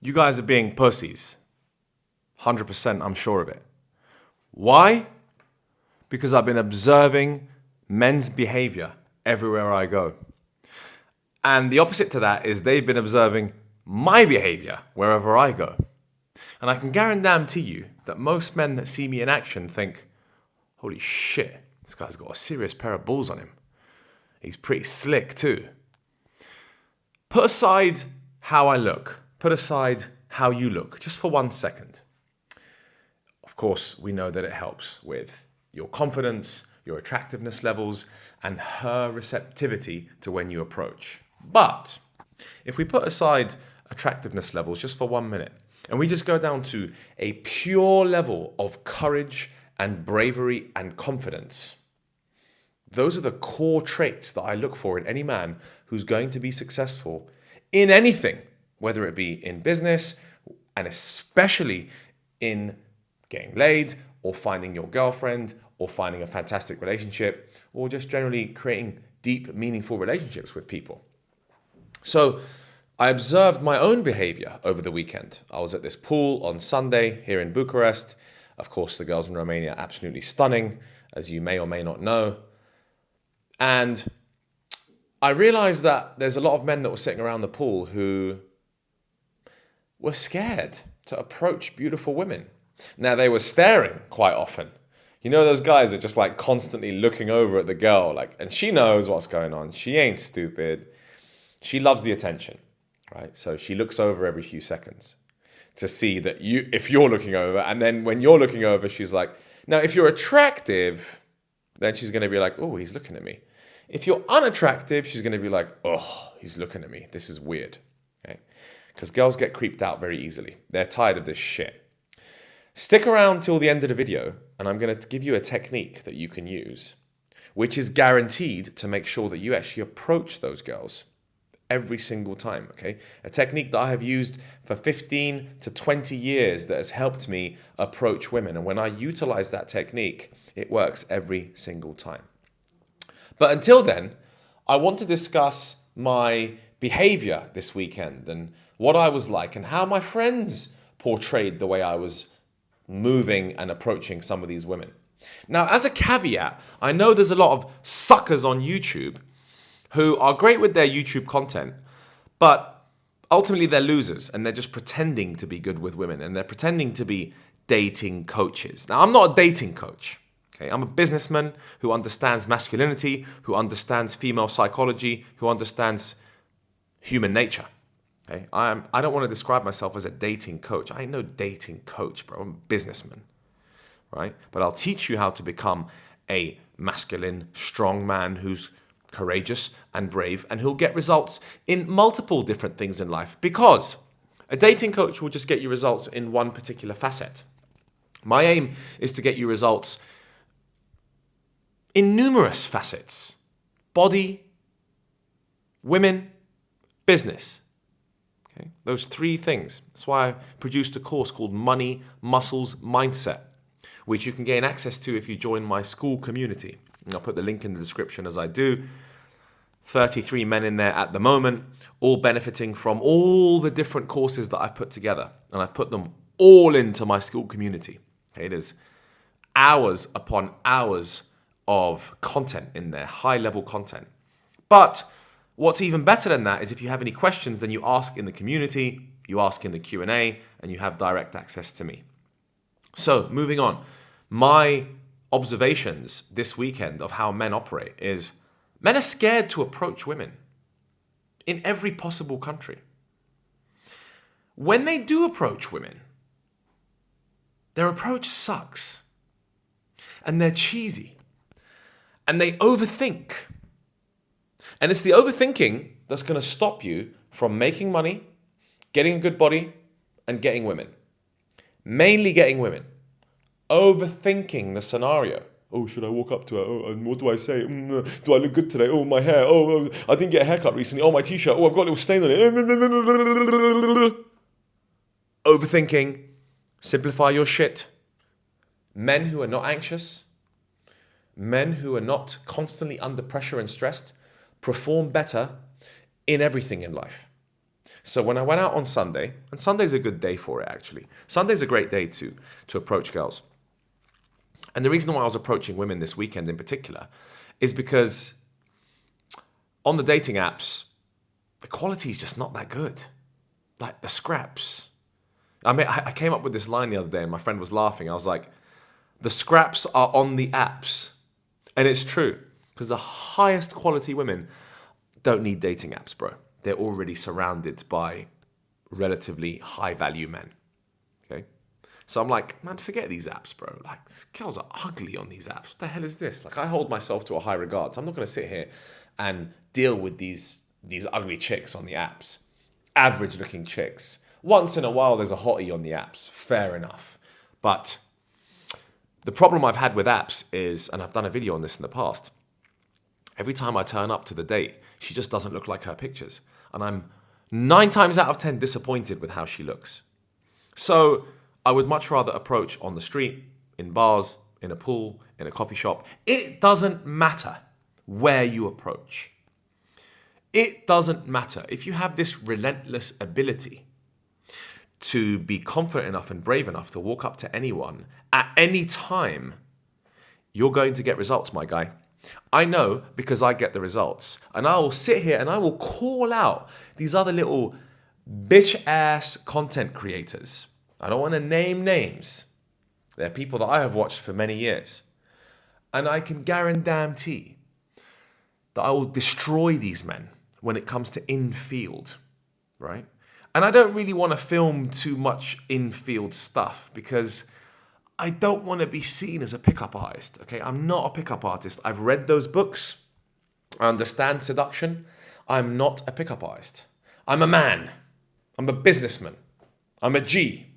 You guys are being pussies. 100%, I'm sure of it. Why? Because I've been observing men's behavior everywhere I go. And the opposite to that is they've been observing my behavior wherever I go. And I can guarantee you that most men that see me in action think, holy shit, this guy's got a serious pair of balls on him. He's pretty slick too. Put aside how I look. Put aside how you look, just for 1 second. Of course, we know that it helps with your confidence, your attractiveness levels, and her receptivity to when you approach. But if we put aside attractiveness levels just for 1 minute, and we just go down to a pure level of courage and bravery and confidence, those are the core traits that I look for in any man who's going to be successful in anything, whether it be in business and especially in getting laid or finding your girlfriend or finding a fantastic relationship or just generally creating deep, meaningful relationships with people. So I observed my own behavior over the weekend. I was at this pool on Sunday here in Bucharest. Of course, the girls in Romania are absolutely stunning, as you may or may not know. And I realized that there's a lot of men that were sitting around the pool who were scared to approach beautiful women. Now, they were staring quite often. You know, those guys are just like constantly looking over at the girl, and she knows what's going on. She ain't stupid. She loves the attention, right? So she looks over every few seconds to see that if you're looking over, and then when you're looking over, she's like, now, if you're attractive, then she's going to be like, oh, he's looking at me. If you're unattractive, she's going to be like, oh, he's looking at me. This is weird. Okay? Because girls get creeped out very easily. They're tired of this shit. Stick around till the end of the video, and I'm going to give you a technique that you can use, which is guaranteed to make sure that you actually approach those girls every single time, okay? A technique that I have used for 15 to 20 years that has helped me approach women. And when I utilize that technique, it works every single time. But until then, I want to discuss my behavior this weekend and what I was like and how my friends portrayed the way I was moving and approaching some of these women. Now, as a caveat, I know there's a lot of suckers on YouTube who are great with their YouTube content, but ultimately they're losers and they're just pretending to be good with women and they're pretending to be dating coaches. Now, I'm not a dating coach. Okay? I'm a businessman who understands masculinity, who understands female psychology, who understands human nature. Okay? I don't want to describe myself as a dating coach. I ain't no dating coach, bro. I'm a businessman, right? But I'll teach you how to become a masculine, strong man who's courageous and brave, and who'll get results in multiple different things in life, because a dating coach will just get you results in one particular facet. My aim is to get you results in numerous facets: body, women, business. Okay? Those three things. That's why I produced a course called Money, Muscles, Mindset, which you can gain access to if you join my school community. And I'll put the link in the description as I do. 33 men in there at the moment, all benefiting from all the different courses that I've put together. And I've put them all into my school community. Okay, it is hours upon hours of content in there, high-level content. But what's even better than that is if you have any questions, then you ask in the community, you ask in the Q&A, and you have direct access to me. So, moving on. My observations this weekend of how men operate is men are scared to approach women in every possible country. When they do approach women, their approach sucks and they're cheesy and they overthink. And it's the overthinking that's going to stop you from making money, getting a good body, and getting women. Mainly getting women. Overthinking the scenario. Oh, should I walk up to her? Oh, and what do I say? Do I look good today? Oh, my hair. Oh, I didn't get a haircut recently. Oh, my t-shirt. Oh, I've got a little stain on it. Overthinking. Simplify your shit. Men who are not anxious, men who are not constantly under pressure and stressed, perform better in everything in life. So when I went out on Sunday, and Sunday's a good day for it actually. Sunday's a great day to approach girls. And the reason why I was approaching women this weekend in particular is because on the dating apps, the quality is just not that good. Like the scraps. I mean, I came up with this line the other day and my friend was laughing. I was like, the scraps are on the apps. And it's true, because the highest quality women don't need dating apps, bro. They're already surrounded by relatively high value men. Okay? So I'm like, man, forget these apps, bro. Like, these girls are ugly on these apps. What the hell is this? Like, I hold myself to a high regard. So I'm not going to sit here and deal with these ugly chicks on the apps. Average looking chicks. Once in a while, there's a hottie on the apps. Fair enough. But the problem I've had with apps is, and I've done a video on this in the past, every time I turn up to the date, she just doesn't look like her pictures. And I'm 9 times out of 10 disappointed with how she looks. So I would much rather approach on the street, in bars, in a pool, in a coffee shop. It doesn't matter where you approach. It doesn't matter. If you have this relentless ability to be confident enough and brave enough to walk up to anyone at any time, you're going to get results, my guy. I know because I get the results. And I will sit here and I will call out these other little bitch-ass content creators. I don't want to name names. They're people that I have watched for many years. And I can guarantee that I will destroy these men when it comes to in-field, right? And I don't really want to film too much in-field stuff because I don't want to be seen as a pickup artist, okay? I'm not a pickup artist. I've read those books. I understand seduction. I'm not a pickup artist. I'm a man. I'm a businessman. I'm a G.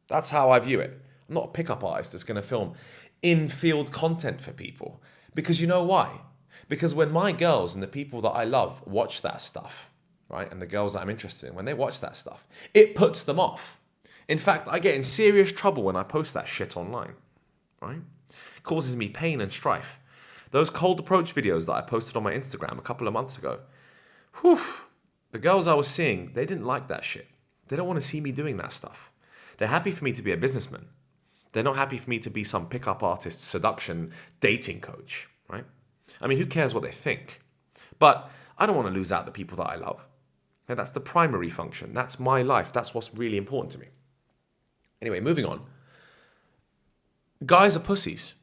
That's how I view it. I'm not a pickup artist that's going to film in-field content for people. Because you know why? Because when my girls and the people that I love watch that stuff, right, and the girls that I'm interested in, when they watch that stuff, it puts them off. In fact, I get in serious trouble when I post that shit online, right? It causes me pain and strife. Those cold approach videos that I posted on my Instagram a couple of months ago, the girls I was seeing, they didn't like that shit. They don't want to see me doing that stuff. They're happy for me to be a businessman. They're not happy for me to be some pickup artist, seduction, dating coach, right? I mean, who cares what they think? But I don't want to lose out the people that I love. And that's the primary function. That's my life. That's what's really important to me. Anyway, moving on. Guys are pussies.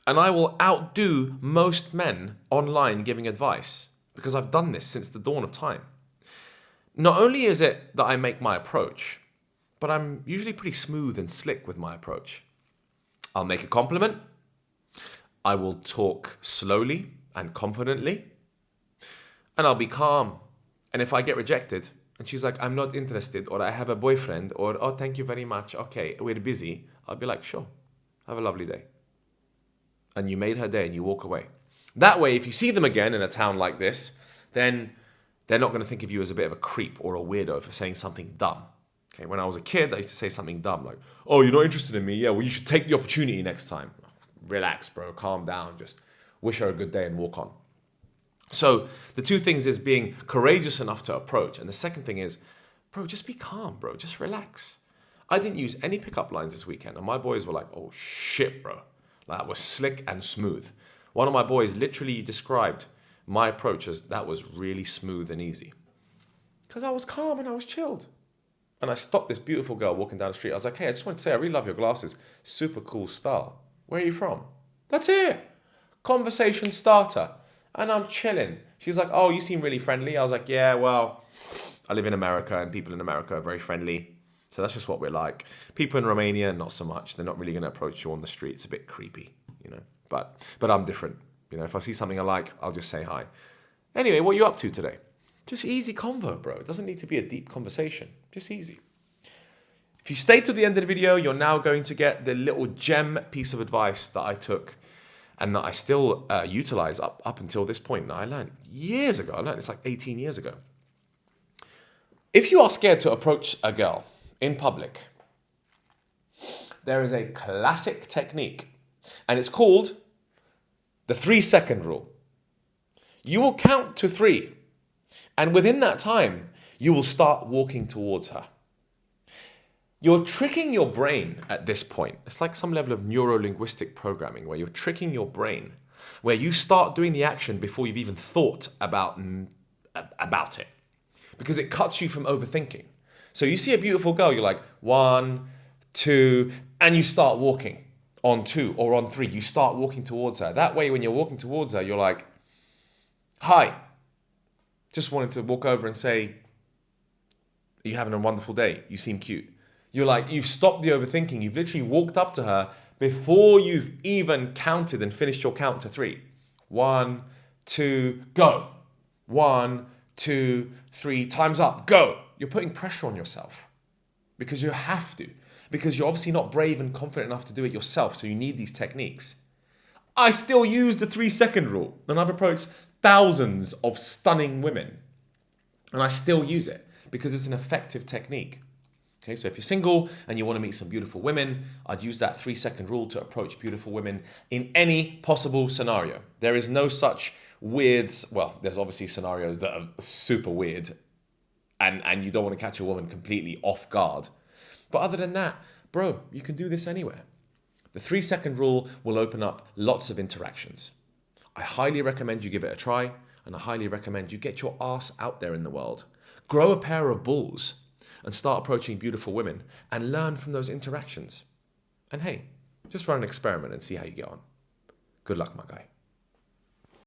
And I will outdo most men online giving advice because I've done this since the dawn of time. Not only is it that I make my approach, but I'm usually pretty smooth and slick with my approach. I'll make a compliment. I will talk slowly and confidently. And I'll be calm. And if I get rejected, and she's like, I'm not interested, or I have a boyfriend, or, oh, thank you very much, okay, we're busy, I'll be like, sure, have a lovely day. And you made her day and you walk away. That way, if you see them again in a town like this, then they're not going to think of you as a bit of a creep or a weirdo for saying something dumb. Okay, when I was a kid, I used to say something dumb like, oh, you're not interested in me? Yeah, well, you should take the opportunity next time. Relax, bro, calm down, just wish her a good day and walk on. So the two things is being courageous enough to approach. And the second thing is, bro, just be calm, bro. Just relax. I didn't use any pickup lines this weekend. And my boys were like, oh, shit, bro. Like, that was slick and smooth. One of my boys literally described my approach as that was really smooth and easy. Because I was calm and I was chilled. And I stopped this beautiful girl walking down the street. I was like, hey, I just wanted to say, I really love your glasses. Super cool style. Where are you from? That's it. Conversation starter. And I'm chilling. She's like, oh, you seem really friendly. I was like, yeah, well, I live in America and people in America are very friendly. So that's just what we're like. People in Romania, not so much. They're not really going to approach you on the street. It's a bit creepy, you know. But I'm different. You know, if I see something I like, I'll just say hi. Anyway, what are you up to today? Just easy convo, bro. It doesn't need to be a deep conversation. Just easy. If you stay to the end of the video, you're now going to get the little gem piece of advice that I took and that I still utilize up until this point. Now, I learned years ago. I learned it's like 18 years ago. If you are scared to approach a girl in public, there is a classic technique, and it's called the 3-second rule. You will count to 3, and within that time, you will start walking towards her. You're tricking your brain at this point. It's like some level of neuro-linguistic programming where you're tricking your brain, where you start doing the action before you've even thought about it, because it cuts you from overthinking. So you see a beautiful girl, you're like, 1, 2, and you start walking on 2 or on 3. You start walking towards her. That way, when you're walking towards her, you're like, hi, just wanted to walk over and say, are you having a wonderful day? You seem cute. You're like, you've stopped the overthinking. You've literally walked up to her before you've even counted and finished your count to 3. 1, 2, go. 1, 2, 3, time's up, go. You're putting pressure on yourself because you have to, because you're obviously not brave and confident enough to do it yourself. So you need these techniques. I still use the 3-second rule, and I've approached thousands of stunning women, and I still use it because it's an effective technique. Okay, so if you're single and you want to meet some beautiful women, I'd use that 3-second rule to approach beautiful women in any possible scenario. There is no such weird, well, there's obviously scenarios that are super weird and you don't want to catch a woman completely off guard. But other than that, bro, you can do this anywhere. The 3-second rule will open up lots of interactions. I highly recommend you give it a try, and I highly recommend you get your ass out there in the world. Grow a pair of balls and start approaching beautiful women and learn from those interactions. And hey, just run an experiment and see how you get on. Good luck, my guy.